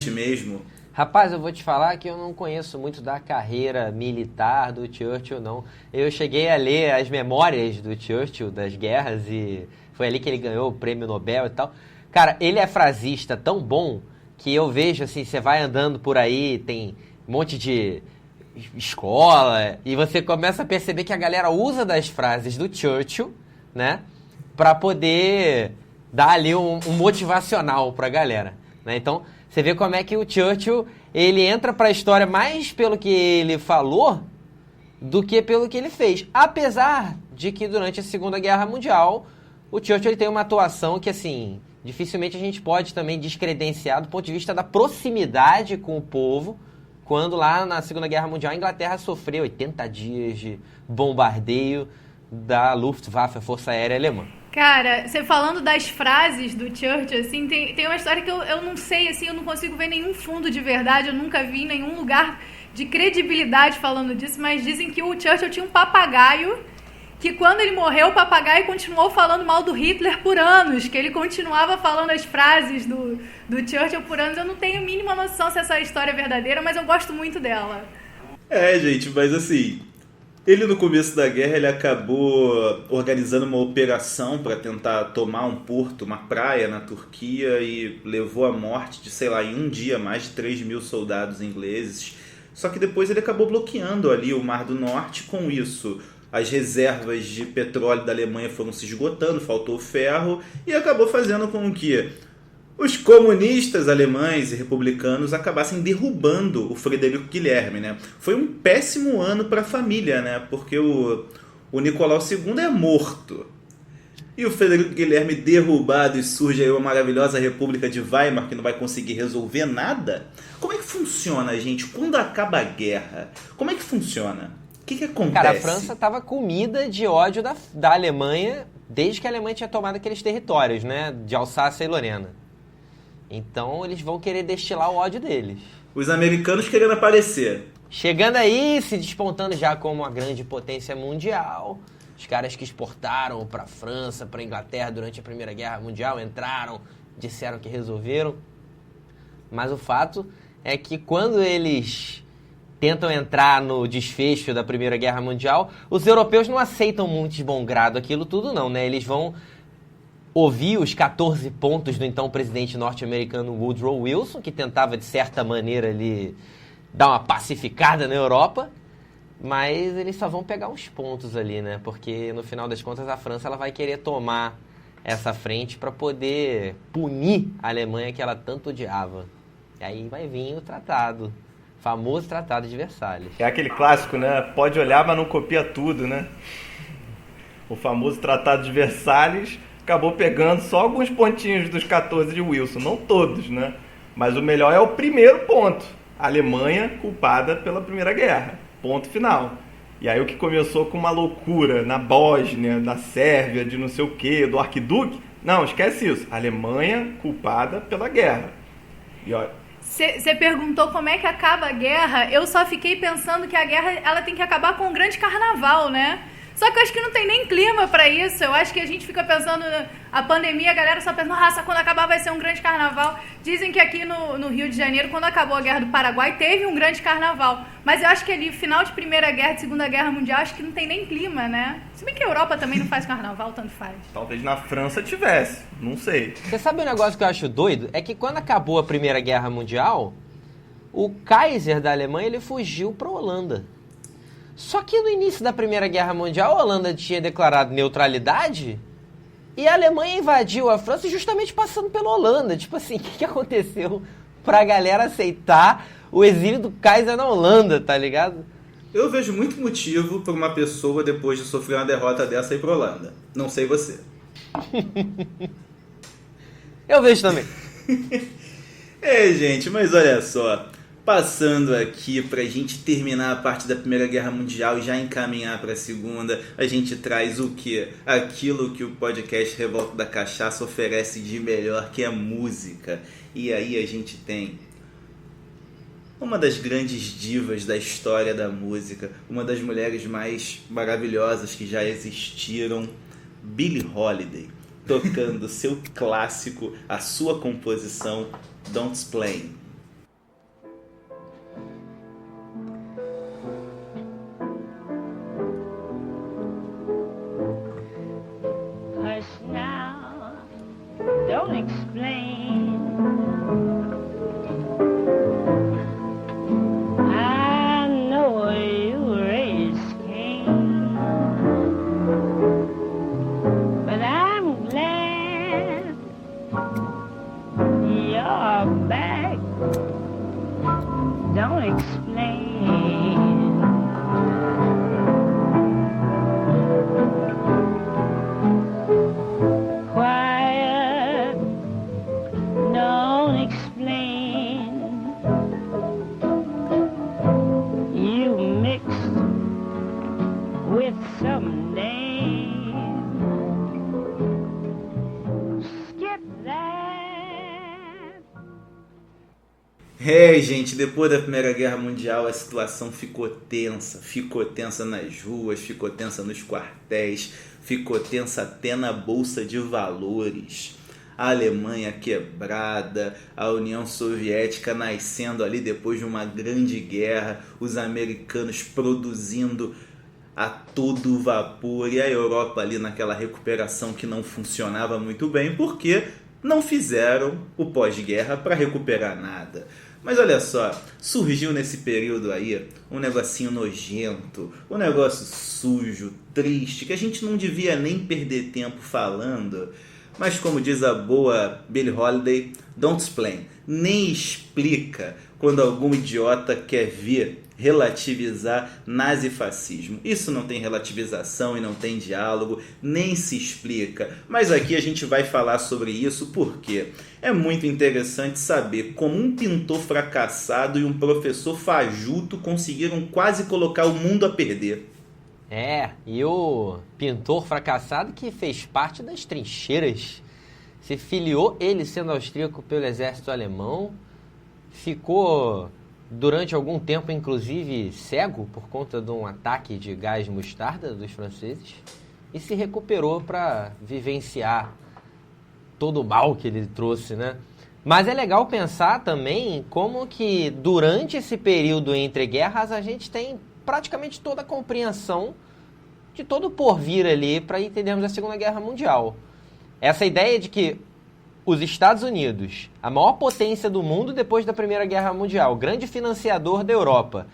mesmo. Rapaz, eu vou te falar que eu não conheço muito da carreira militar do Churchill, não. Eu cheguei a ler as memórias do Churchill, das guerras, e foi ali que ele ganhou o prêmio Nobel e tal. Cara, ele é frasista tão bom que eu vejo, assim, você vai andando por aí, tem um monte de escola, e você começa a perceber que a galera usa das frases do Churchill, né, pra poder dar ali um motivacional pra galera, né? Então, você vê como é que o Churchill, ele entra pra história mais pelo que ele falou do que pelo que ele fez. Apesar de que durante a Segunda Guerra Mundial, o Churchill ele tem uma atuação que, assim, dificilmente a gente pode também descredenciar do ponto de vista da proximidade com o povo, quando lá na Segunda Guerra Mundial a Inglaterra sofreu 80 dias de bombardeio da Luftwaffe, a Força Aérea Alemã. Cara, você falando das frases do Churchill, assim, tem uma história que eu não sei, assim, eu não consigo ver nenhum fundo de verdade, eu nunca vi nenhum lugar de credibilidade falando disso, mas dizem que o Churchill tinha um papagaio, que quando ele morreu, o papagaio continuou falando mal do Hitler por anos, que ele continuava falando as frases do Churchill por anos. Eu não tenho a mínima noção se essa história é verdadeira, mas eu gosto muito dela. Gente, mas assim, ele no começo da guerra ele acabou organizando uma operação para tentar tomar um porto, uma praia na Turquia, e levou à morte de, sei lá, em um dia mais de 3.000 soldados ingleses. Só que depois ele acabou bloqueando ali o Mar do Norte. Com isso, as reservas de petróleo da Alemanha foram se esgotando, faltou ferro, e acabou fazendo com que os comunistas alemães e republicanos acabassem derrubando o Frederico Guilherme, né? Foi um péssimo ano para a família, né? Porque o Nicolau II é morto. E o Frederico Guilherme derrubado, e surge aí uma maravilhosa República de Weimar que não vai conseguir resolver nada. Como é que funciona, gente? Quando acaba a guerra, como é que funciona? O que acontece? Cara, a França estava comida de ódio da Alemanha desde que a Alemanha tinha tomado aqueles territórios, né? De Alsácia e Lorena. Então eles vão querer destilar o ódio deles. Os americanos querendo aparecer. Chegando aí, se despontando já como uma grande potência mundial. Os caras que exportaram para a França, para a Inglaterra durante a Primeira Guerra Mundial, entraram, disseram que resolveram. Mas o fato é que quando eles tentam entrar no desfecho da Primeira Guerra Mundial, os europeus não aceitam muito de bom grado aquilo tudo não, né? Eles vão ouvir os 14 pontos do então presidente norte-americano Woodrow Wilson, que tentava de certa maneira ali dar uma pacificada na Europa, mas eles só vão pegar uns pontos ali, né? Porque no final das contas a França ela vai querer tomar essa frente para poder punir a Alemanha que ela tanto odiava. E aí vai vir o tratado, famoso Tratado de Versalhes. É aquele clássico, né? Pode olhar, mas não copia tudo, né? O famoso Tratado de Versalhes acabou pegando só alguns pontinhos dos 14 de Wilson, não todos, né? Mas o melhor é o primeiro ponto. A Alemanha culpada pela Primeira Guerra. Ponto final. E aí o que começou com uma loucura na Bósnia, na Sérvia, de não sei o quê, do arquiduque. Não, esquece isso. A Alemanha culpada pela guerra. E olha, você perguntou como é que acaba a guerra. Eu só fiquei pensando que a guerra ela tem que acabar com um grande carnaval, né? Só que eu acho que não tem nem clima pra isso. Eu acho que a gente fica pensando, a pandemia, a galera só pensa, nossa, quando acabar vai ser um grande carnaval. Dizem que aqui no Rio de Janeiro, quando acabou a Guerra do Paraguai, teve um grande carnaval. Mas eu acho que ali, final de Primeira Guerra, de Segunda Guerra Mundial, acho que não tem nem clima, né? Se bem que a Europa também não faz carnaval, tanto faz. talvez na França tivesse, não sei. Você sabe um negócio que eu acho doido? É que quando acabou a Primeira Guerra Mundial, o Kaiser da Alemanha ele fugiu pra Holanda. Só que no início da Primeira Guerra Mundial, a Holanda tinha declarado neutralidade e a Alemanha invadiu a França justamente passando pela Holanda. Tipo assim, o que aconteceu pra galera aceitar o exílio do Kaiser na Holanda, tá ligado? Eu vejo muito motivo para uma pessoa, depois de sofrer uma derrota dessa, ir pra Holanda. Não sei você. Eu vejo também. Gente, mas olha só. Passando aqui pra gente terminar a parte da Primeira Guerra Mundial e já encaminhar pra Segunda, a gente traz o quê? Aquilo que o podcast Revolta da Cachaça oferece de melhor, que é música. E aí a gente tem uma das grandes divas da história da música, uma das mulheres mais maravilhosas que já existiram, Billie Holiday, tocando seu clássico, a sua composição Don't Explain. don't explain. Quiet, don't explain. You mixed with some name. Skip that. Gente, depois da Primeira Guerra Mundial a situação ficou tensa nas ruas, ficou tensa nos quartéis, ficou tensa até na Bolsa de Valores. A Alemanha quebrada, a União Soviética nascendo ali depois de uma grande guerra, os americanos produzindo a todo vapor e a Europa ali naquela recuperação que não funcionava muito bem porque não fizeram o pós-guerra para recuperar nada. Mas olha só, surgiu nesse período aí um negocinho nojento, um negócio sujo, triste, que a gente não devia nem perder tempo falando. Mas como diz a boa Billie Holiday, don't explain, nem explica quando algum idiota quer vir relativizar nazifascismo. Isso não tem relativização e não tem diálogo, nem se explica. Mas aqui a gente vai falar sobre isso porque é muito interessante saber como um pintor fracassado e um professor fajuto conseguiram quase colocar o mundo a perder. E o pintor fracassado que fez parte das trincheiras, se filiou, ele sendo austríaco, pelo exército alemão, ficou durante algum tempo, inclusive, cego por conta de um ataque de gás mostarda dos franceses e se recuperou para vivenciar todo o mal que ele trouxe, né? Mas é legal pensar também como que durante esse período entre guerras a gente tem praticamente toda a compreensão de todo o porvir ali para entendermos a Segunda Guerra Mundial. Essa ideia de que os Estados Unidos, a maior potência do mundo depois da Primeira Guerra Mundial, grande financiador da Europa,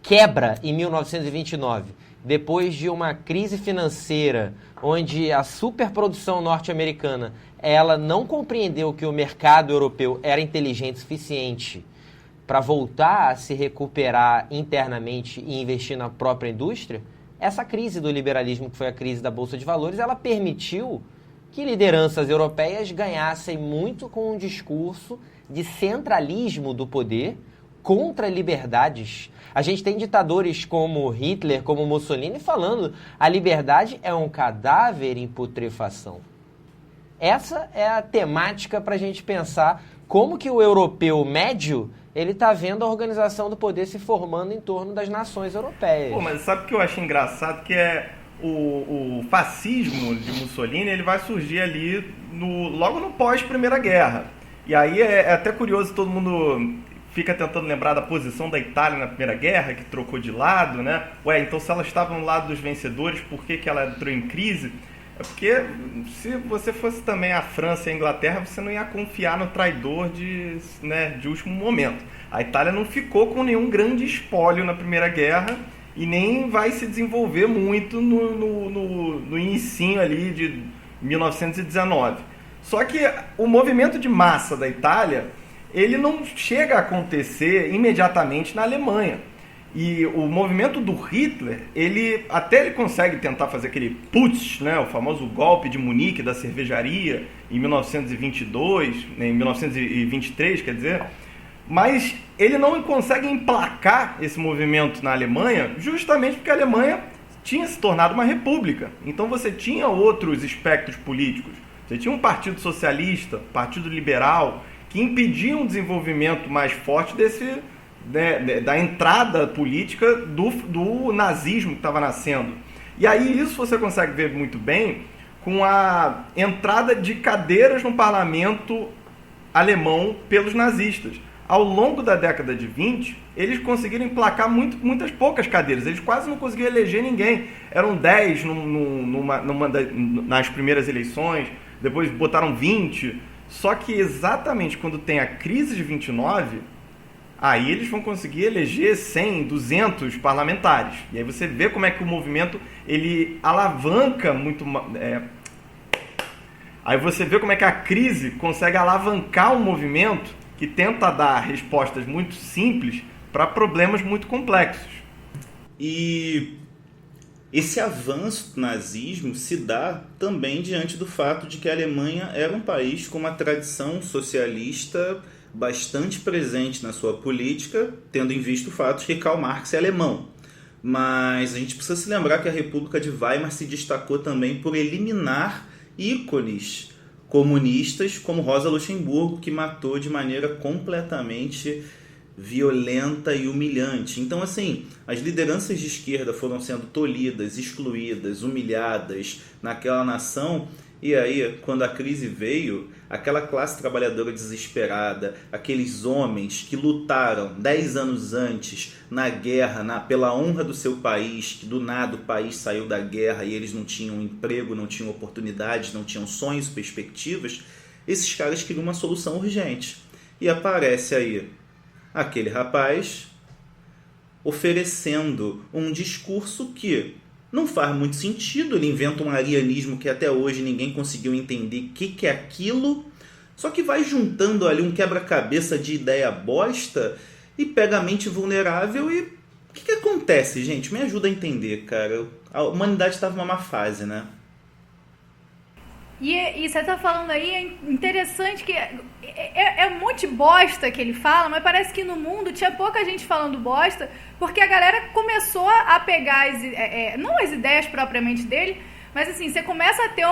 quebra em 1929, depois de uma crise financeira onde a superprodução norte-americana ela não compreendeu que o mercado europeu era inteligente o suficiente para voltar a se recuperar internamente e investir na própria indústria. Essa crise do liberalismo, que foi a crise da Bolsa de Valores, ela permitiu que lideranças europeias ganhassem muito com um discurso de centralismo do poder contra liberdades. A gente tem ditadores como Hitler, como Mussolini, falando a liberdade é um cadáver em putrefação. Essa é a temática para a gente pensar como que o europeu médio ele está vendo a organização do poder se formando em torno das nações europeias. Pô, mas sabe o que eu acho engraçado? Que é o fascismo de Mussolini, ele vai surgir ali logo no pós-Primeira Guerra. E aí é até curioso, todo mundo fica tentando lembrar da posição da Itália na Primeira Guerra, que trocou de lado, né? Então se ela estava no lado dos vencedores, por que ela entrou em crise? É porque se você fosse também a França e a Inglaterra, você não ia confiar no traidor de último momento. A Itália não ficou com nenhum grande espólio na Primeira Guerra e nem vai se desenvolver muito no inicinho ali de 1919. Só que o movimento de massa da Itália, ele não chega a acontecer imediatamente na Alemanha. E o movimento do Hitler, ele consegue tentar fazer aquele putsch, né, o famoso golpe de Munique da cervejaria em 1922, em 1923, quer dizer, mas ele não consegue emplacar esse movimento na Alemanha justamente porque a Alemanha tinha se tornado uma república. Então você tinha outros espectros políticos. Você tinha um partido socialista, partido liberal, que impediam o desenvolvimento mais forte da entrada política do nazismo que estava nascendo. E aí isso você consegue ver muito bem com a entrada de cadeiras no parlamento alemão pelos nazistas. Ao longo da década de 20, eles conseguiram emplacar muitas poucas cadeiras. Eles quase não conseguiam eleger ninguém. Eram 10 nas primeiras eleições, depois botaram 20. Só que exatamente quando tem a crise de 29, aí eles vão conseguir eleger 100, 200 parlamentares. E aí você vê como é que o movimento ele alavanca muito... Aí você vê como é que a crise consegue alavancar um movimento que tenta dar respostas muito simples para problemas muito complexos. E esse avanço do nazismo se dá também diante do fato de que a Alemanha era um país com uma tradição socialista bastante presente na sua política, tendo em vista o fato de que Karl Marx é alemão. Mas a gente precisa se lembrar que a República de Weimar se destacou também por eliminar ícones comunistas como Rosa Luxemburgo, que matou de maneira completamente violenta e humilhante. Então, assim, as lideranças de esquerda foram sendo tolhidas, excluídas, humilhadas naquela nação. E aí, quando a crise veio, aquela classe trabalhadora desesperada, aqueles homens que lutaram 10 anos antes na guerra, pela honra do seu país, que do nada o país saiu da guerra e eles não tinham emprego, não tinham oportunidades, não tinham sonhos, perspectivas, esses caras queriam uma solução urgente. E aparece aí aquele rapaz oferecendo um discurso que não faz muito sentido. Ele inventa um arianismo que até hoje ninguém conseguiu entender o que é aquilo, só que vai juntando ali um quebra-cabeça de ideia bosta e pega a mente vulnerável. E o que acontece, gente? Me ajuda a entender, cara. A humanidade estava numa má fase, né? E você tá falando aí, é interessante que é um monte de bosta que ele fala, mas parece que no mundo tinha pouca gente falando bosta, porque a galera começou a pegar, não as ideias propriamente dele, mas assim, você começa a ter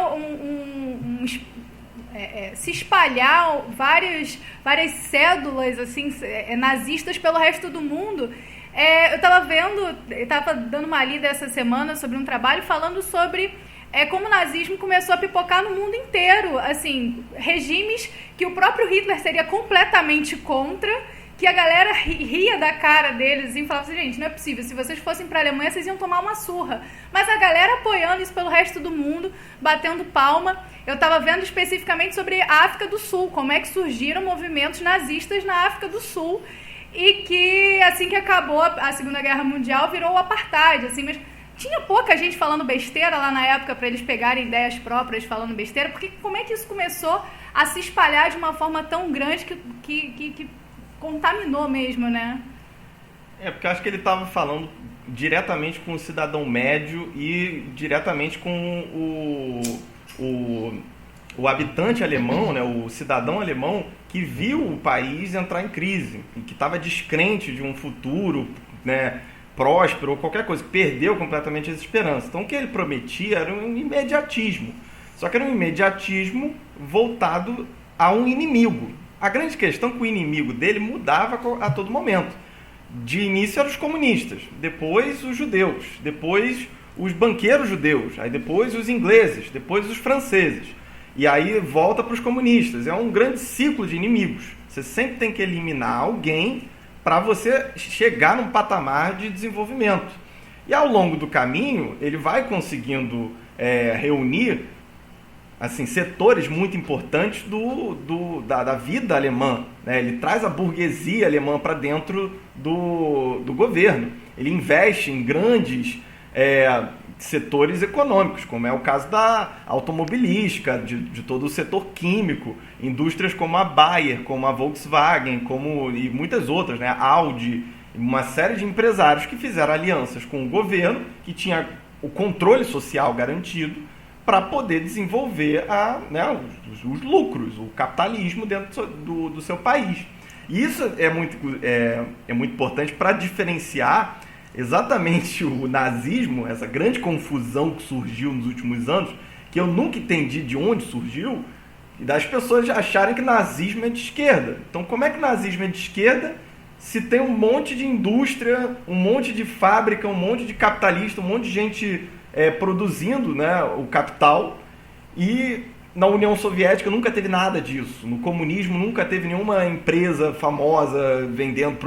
se espalhar várias cédulas assim, nazistas pelo resto do mundo. Eu tava dando uma lida essa semana sobre um trabalho falando sobre como o nazismo começou a pipocar no mundo inteiro, assim, regimes que o próprio Hitler seria completamente contra, que a galera ria da cara deles e falava assim, gente, não é possível, se vocês fossem para a Alemanha, vocês iam tomar uma surra. Mas a galera apoiando isso pelo resto do mundo, batendo palma. Eu estava vendo especificamente sobre a África do Sul, como é que surgiram movimentos nazistas na África do Sul, e que assim que acabou a Segunda Guerra Mundial virou o apartheid, assim, mas tinha pouca gente falando besteira lá na época para eles pegarem ideias próprias falando besteira, porque como é que isso começou a se espalhar de uma forma tão grande que contaminou mesmo, né? Porque eu acho que ele estava falando diretamente com o cidadão médio e diretamente com o habitante alemão, né, o cidadão alemão que viu o país entrar em crise e que estava descrente de um futuro, né, próspero ou qualquer coisa, que perdeu completamente as esperanças. Então o que ele prometia era um imediatismo, só que era um imediatismo voltado a um inimigo. A grande questão é que o inimigo dele mudava a todo momento. De início eram os comunistas, depois os judeus, depois os banqueiros judeus, aí depois os ingleses, depois os franceses, e aí volta para os comunistas. É um grande ciclo de inimigos. Você sempre tem que eliminar alguém para você chegar num patamar de desenvolvimento. E ao longo do caminho, ele vai conseguindo reunir assim, setores muito importantes da vida alemã, né? Ele traz a burguesia alemã para dentro do governo. Ele investe em grandes setores econômicos, como é o caso da automobilística, de todo o setor químico, indústrias como a Bayer, como a Volkswagen, e muitas outras, né? A Audi, uma série de empresários que fizeram alianças com o governo, que tinha o controle social garantido, para poder desenvolver os lucros, o capitalismo dentro do seu país. E isso é muito importante para diferenciar exatamente o nazismo, essa grande confusão que surgiu nos últimos anos, que eu nunca entendi de onde surgiu, e das pessoas acharem que nazismo é de esquerda. Então, como é que nazismo é de esquerda se tem um monte de indústria, um monte de fábrica, um monte de capitalista, um monte de gente produzindo, né, o capital? E na União Soviética nunca teve nada disso. No comunismo nunca teve nenhuma empresa famosa vendendo